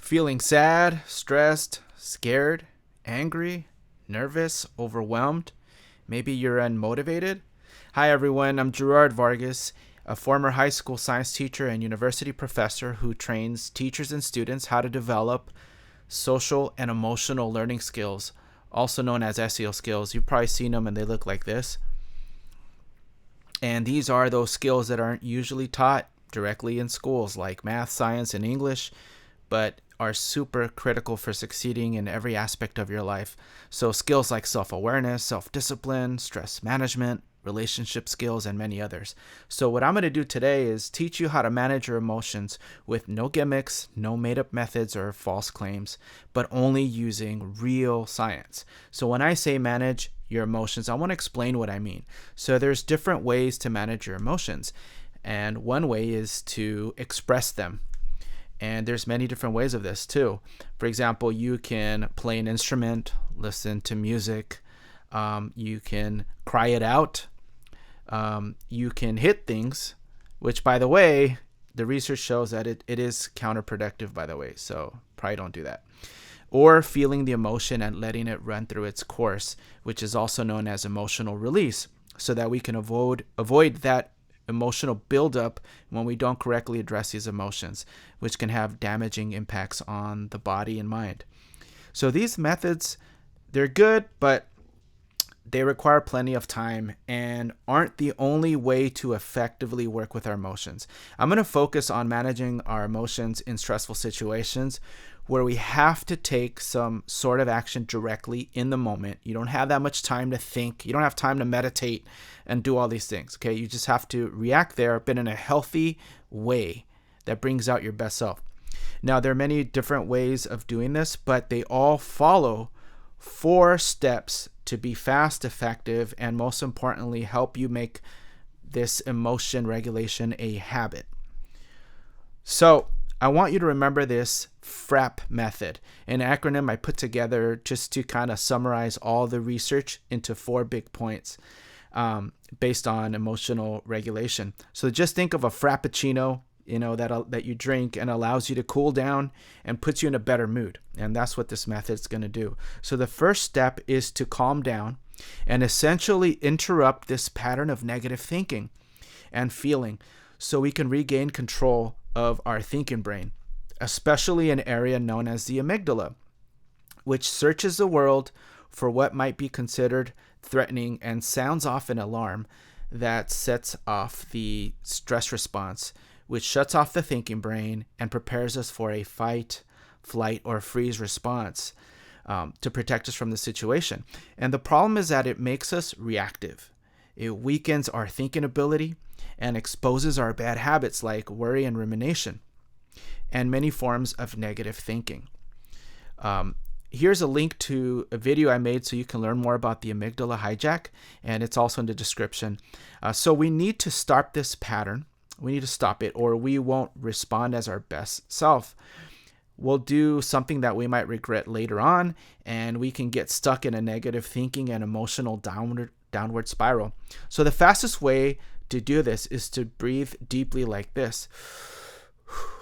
Feeling sad, stressed, scared, angry, nervous, overwhelmed? Maybe you're unmotivated? Hi, everyone. I'm Gerard Vargas, a former high school science teacher and university professor who trains teachers and students how to develop social and emotional learning skills, also known as SEL skills. You've probably seen them and they look like this. And these are those skills that aren't usually taught directly in schools like math, science, and English, but are super critical for succeeding in every aspect of your life. So skills like self-awareness, self-discipline, stress management, relationship skills, and many others. So what I'm going to do today is teach you how to manage your emotions with no gimmicks, no made-up methods or false claims, but only using real science. So when I say manage your emotions, I want to explain what I mean. So there's different ways to manage your emotions, and one way is to express them. And there's many different ways of this too. For example, you can play an instrument, listen to music, you can cry it out, you can hit things, which, by the way, the research shows that it is counterproductive, by the way, so probably don't do that. Or feeling the emotion and letting it run through its course, which is also known as emotional release, so that we can avoid that emotional buildup when we don't correctly address these emotions, which can have damaging impacts on the body and mind. So these methods, they're good, but they require plenty of time and aren't the only way to effectively work with our emotions. I'm going to focus on managing our emotions in stressful situations where we have to take some sort of action directly in the moment. You don't have that much time to think. You don't have time to meditate and do all these things, okay? You just have to react there, but in a healthy way that brings out your best self. Now, there are many different ways of doing this, but they all follow 4 steps to be fast, effective, and most importantly, help you make this emotion regulation a habit. So I want you to remember this FRAP method, an acronym I put together just to kind of summarize all the research into 4 big points based on emotional regulation. So just think of a frappuccino, that you drink and allows you to cool down and puts you in a better mood. And that's what this method is going to do. So the first step is to calm down and essentially interrupt this pattern of negative thinking and feeling so we can regain control of our thinking brain, especially an area known as the amygdala, which searches the world for what might be considered threatening and sounds off an alarm that sets off the stress response, which shuts off the thinking brain and prepares us for a fight, flight, or freeze response to protect us from the situation. And the problem is that it makes us reactive. It weakens our thinking ability and exposes our bad habits like worry and rumination and many forms of negative thinking. Here's a link to a video I made so you can learn more about the amygdala hijack, and it's also in the description. So we need to stop this pattern. We need to stop it, or we won't respond as our best self. We'll do something that we might regret later on, and we can get stuck in a negative thinking and emotional downward spiral. So the fastest way to do this is to breathe deeply like this.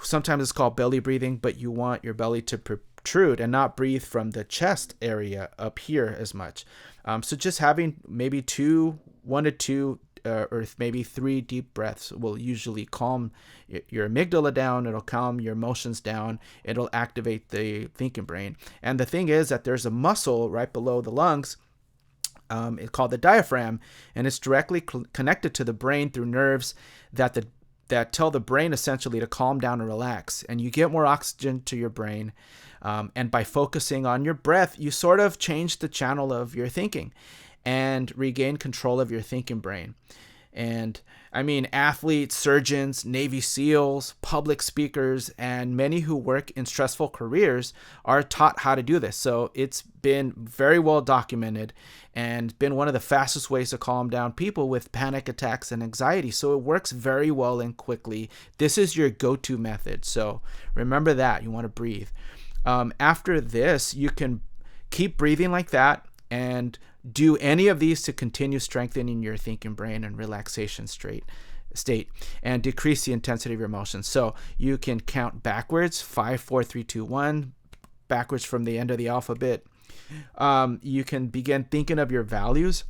Sometimes it's called belly breathing, but you want your belly to protrude and not breathe from the chest area up here as much. So just having maybe 1 to 2 or maybe 3 deep breaths will usually calm your amygdala down. It'll calm your emotions down. It'll activate the thinking brain. And the thing is that there's a muscle right below the lungs. It's called the diaphragm, and it's directly connected to the brain through nerves that tell the brain essentially to calm down and relax. And you get more oxygen to your brain. And by focusing on your breath, you sort of change the channel of your thinking and regain control of your thinking brain. And I mean, athletes, surgeons, Navy SEALs, public speakers, and many who work in stressful careers are taught how to do this. So it's been very well documented and been one of the fastest ways to calm down people with panic attacks and anxiety. So it works very well and quickly. This is your go-to method. So remember that. You want to breathe. After this, you can keep breathing like that and do any of these to continue strengthening your thinking brain and relaxation state and decrease the intensity of your emotions. So you can count backwards, 5, 4, 3, 2, 1, backwards from the end of the alphabet. You can begin thinking of your values,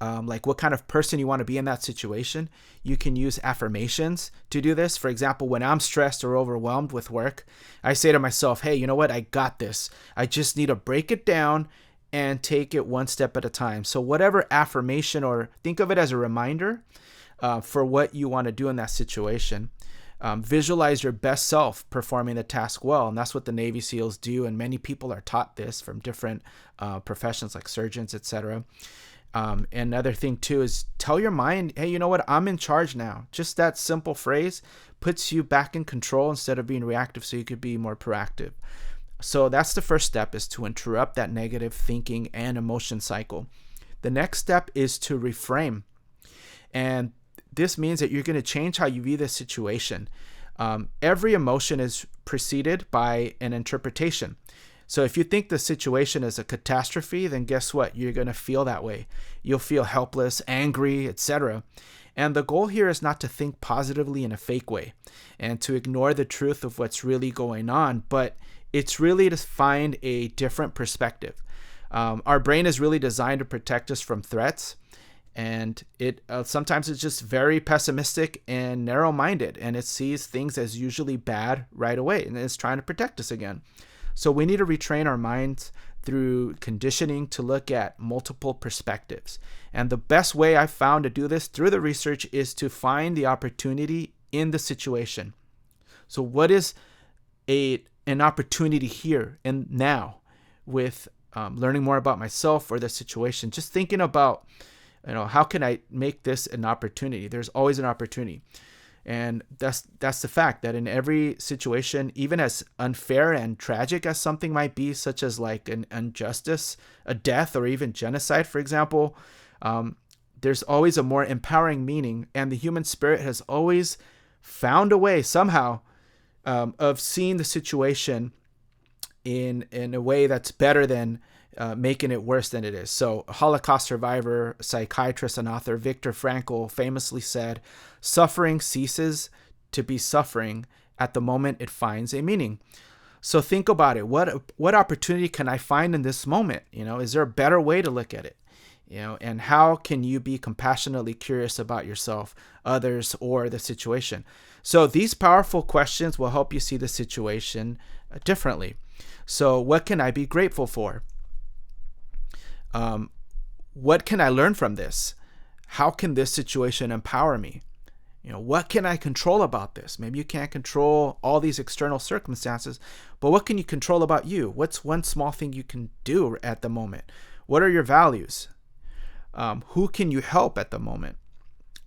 like what kind of person you want to be in that situation. You can use affirmations to do this. For example, when I'm stressed or overwhelmed with work, I say to myself, hey, you know what? I got this. I just need to break it down and take it one step at a time. So whatever affirmation, or think of it as a reminder for what you want to do in that situation. Visualize your best self performing the task well. And that's what the Navy SEALs do. And many people are taught this from different professions like surgeons, etc. Another thing too is tell your mind, hey, you know what? I'm in charge now. Just that simple phrase puts you back in control instead of being reactive, so you could be more proactive. So that's the first step, is to interrupt that negative thinking and emotion cycle. The next step is to reframe. And this means that you're going to change how you view the situation. Every emotion is preceded by an interpretation. So if you think the situation is a catastrophe, then guess what? You're going to feel that way. You'll feel helpless, angry, etc. And the goal here is not to think positively in a fake way and to ignore the truth of what's really going on, but it's really to find a different perspective. Our brain is really designed to protect us from threats, and it sometimes it's just very pessimistic and narrow-minded, and it sees things as usually bad right away, and it's trying to protect us again. So we need to retrain our minds through conditioning to look at multiple perspectives. And the best way I've found to do this through the research is to find the opportunity in the situation. So what is an opportunity here and now with learning more about myself or the situation? Just thinking about, how can I make this an opportunity? There's always an opportunity. And that's the fact that in every situation, even as unfair and tragic as something might be, such as like an injustice, a death, or even genocide, for example, there's always a more empowering meaning. And the human spirit has always found a way somehow of seeing the situation in a way that's better than making it worse than it is. So Holocaust survivor, psychiatrist, and author Viktor Frankl famously said, "Suffering ceases to be suffering at the moment it finds a meaning." So think about it. What opportunity can I find in this moment? Is there a better way to look at it? And how can you be compassionately curious about yourself, others, or the situation? So these powerful questions will help you see the situation differently. So what can I be grateful for? What can I learn from this? How can this situation empower me? What can I control about this? Maybe you can't control all these external circumstances, but what can you control about you? What's one small thing you can do at the moment? What are your values? Who can you help at the moment?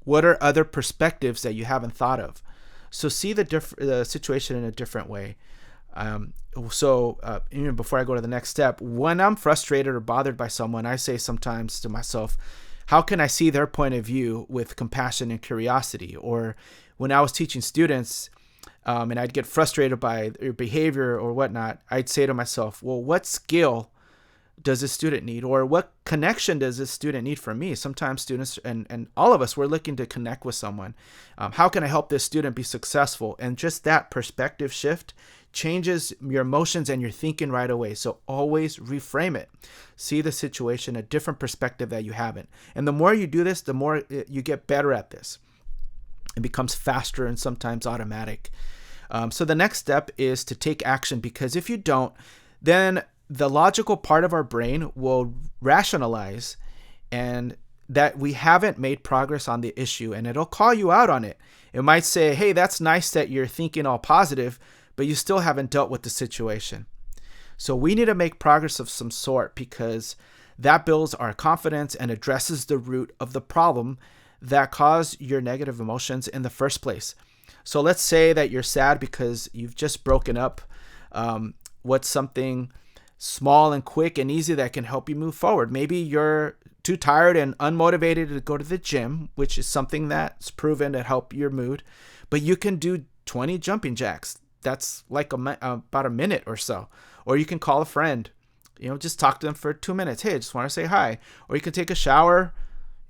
What are other perspectives that you haven't thought of? So see the situation in a different way. Even before I go to the next step, when I'm frustrated or bothered by someone, I say sometimes to myself, how can I see their point of view with compassion and curiosity? Or when I was teaching students, and I'd get frustrated by their behavior or whatnot, I'd say to myself, well, what skill does this student need? Or what connection does this student need from me? Sometimes students and all of us, we're looking to connect with someone. How can I help this student be successful? And just that perspective shift changes your emotions and your thinking right away. So always reframe it. See the situation a different perspective that you haven't. And the more you do this, the more you get better at this. It becomes faster and sometimes automatic. So the next step is to take action, because if you don't, then the logical part of our brain will rationalize and that we haven't made progress on the issue, and it'll call you out on it. It might say, hey, that's nice that you're thinking all positive, but you still haven't dealt with the situation. So we need to make progress of some sort, because that builds our confidence and addresses the root of the problem that caused your negative emotions in the first place. So let's say that you're sad because you've just broken up. What's something small and quick and easy that can help you move forward? Maybe you're too tired and unmotivated to go to the gym, which is something that's proven to help your mood, but you can do 20 jumping jacks. That's like about a minute or so. Or you can call a friend, just talk to them for 2 minutes. Hey, I just want to say hi. Or you can take a shower,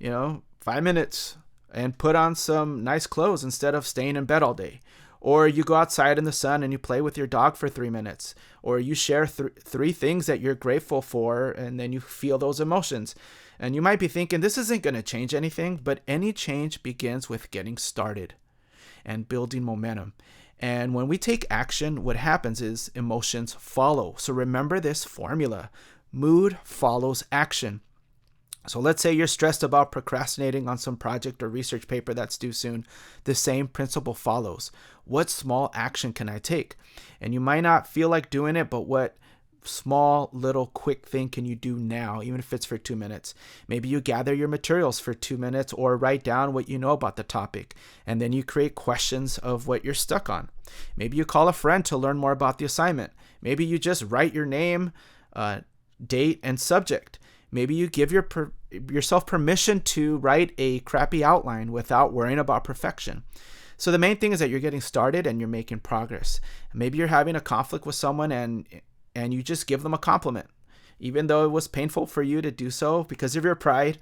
5 minutes, and put on some nice clothes instead of staying in bed all day. Or you go outside in the sun and you play with your dog for 3 minutes. Or you share three things that you're grateful for, and then you feel those emotions. And you might be thinking, this isn't going to change anything, but any change begins with getting started and building momentum. And when we take action, what happens is emotions follow. So remember this formula: mood follows action. So let's say you're stressed about procrastinating on some project or research paper that's due soon. The same principle follows. What small action can I take? And you might not feel like doing it, but what small, little, quick thing can you do now, even if it's for 2 minutes? Maybe you gather your materials for 2 minutes or write down what you know about the topic, and then you create questions of what you're stuck on. Maybe you call a friend to learn more about the assignment. Maybe you just write your name, date, and subject. Maybe you give yourself permission to write a crappy outline without worrying about perfection. So the main thing is that you're getting started and you're making progress. Maybe you're having a conflict with someone and you just give them a compliment, even though it was painful for you to do so because of your pride.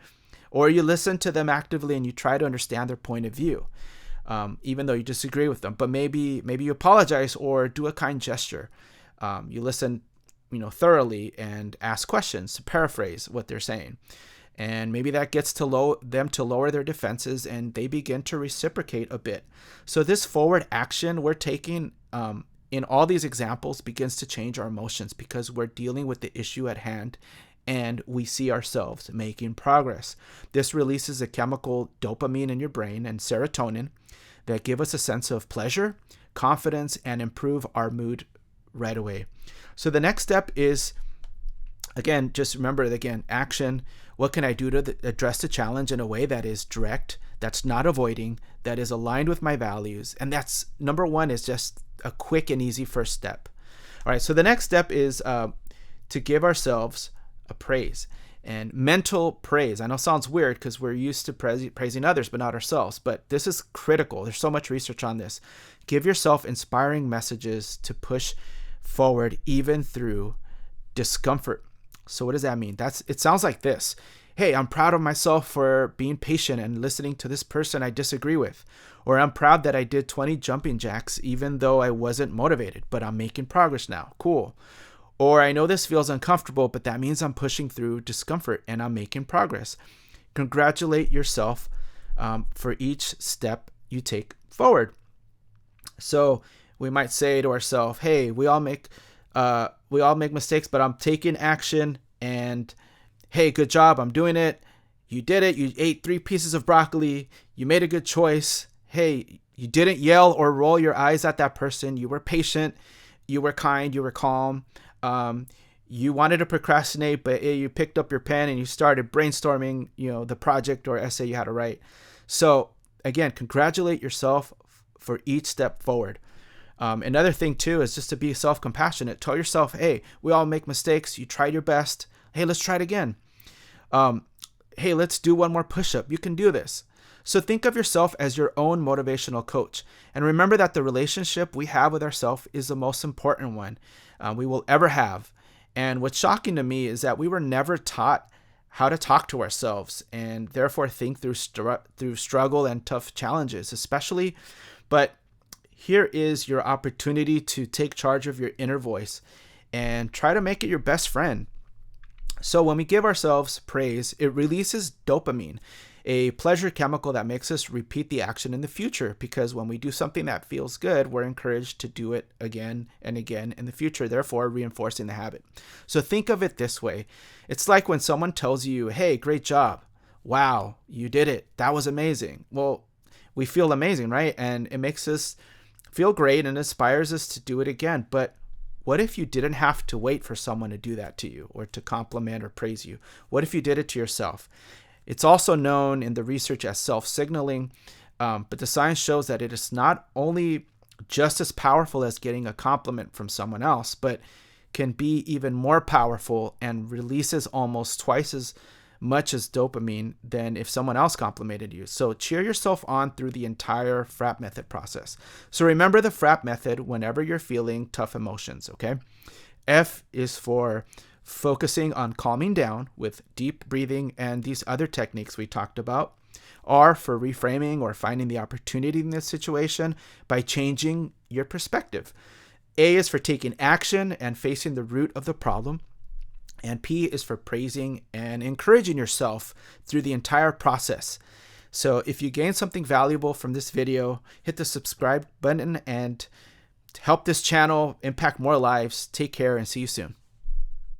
Or you listen to them actively and you try to understand their point of view, even though you disagree with them. But maybe you apologize or do a kind gesture. You listen thoroughly and ask questions to paraphrase what they're saying. And maybe that gets them to lower their defenses and they begin to reciprocate a bit. So this forward action we're taking in all these examples begins to change our emotions because we're dealing with the issue at hand and we see ourselves making progress. This releases a chemical dopamine in your brain and serotonin that give us a sense of pleasure, confidence, and improve our mood right away. So the next step is, again, just remember, action. What can I do to address the challenge in a way that is direct, that's not avoiding, that is aligned with my values? And that's number one, is just a quick and easy first step. All right, so the next step is to give ourselves a praise. And mental praise. I know it sounds weird because we're used to praising others, but not ourselves. But this is critical. There's so much research on this. Give yourself inspiring messages to push forward even through discomfort. So what does that mean? It sounds like this. Hey, I'm proud of myself for being patient and listening to this person I disagree with. Or I'm proud that I did 20 jumping jacks even though I wasn't motivated, but I'm making progress now. Cool. Or I know this feels uncomfortable, but that means I'm pushing through discomfort and I'm making progress. Congratulate yourself for each step you take forward. So we might say to ourselves, hey, we all make mistakes, but I'm taking action, and hey, good job, I'm doing it. You did it. You ate 3 pieces of broccoli. You made a good choice. Hey, you didn't yell or roll your eyes at that person. You were patient. You were kind. You were calm. You wanted to procrastinate, but you picked up your pen and you started brainstorming, the project or essay you had to write. So again, congratulate yourself for each step forward. Another thing too is just to be self-compassionate. Tell yourself, hey, we all make mistakes. You tried your best. Hey, let's try it again. Hey, let's do one more push-up. You can do this. So think of yourself as your own motivational coach. And remember that the relationship we have with ourselves is the most important one we will ever have. And what's shocking to me is that we were never taught how to talk to ourselves and therefore think through struggle and tough challenges, especially. But here is your opportunity to take charge of your inner voice and try to make it your best friend. So when we give ourselves praise, it releases dopamine, a pleasure chemical that makes us repeat the action in the future, because when we do something that feels good, we're encouraged to do it again and again in the future, therefore reinforcing the habit. So think of it this way. It's like when someone tells you, hey, great job. Wow, you did it. That was amazing. Well, we feel amazing, right? And it makes us feel great and inspires us to do it again. But what if you didn't have to wait for someone to do that to you or to compliment or praise you? What if you did it to yourself? It's also known in the research as self-signaling, but the science shows that it is not only just as powerful as getting a compliment from someone else, but can be even more powerful and releases almost twice as much as dopamine than if someone else complimented you. So cheer yourself on through the entire FRAP method process. So remember the FRAP method whenever you're feeling tough emotions, okay? F is for focusing on calming down with deep breathing and these other techniques we talked about. R for reframing or finding the opportunity in this situation by changing your perspective. A is for taking action and facing the root of the problem. And P is for praising and encouraging yourself through the entire process. So if you gain something valuable from this video, hit the subscribe button and help this channel impact more lives. Take care and see you soon.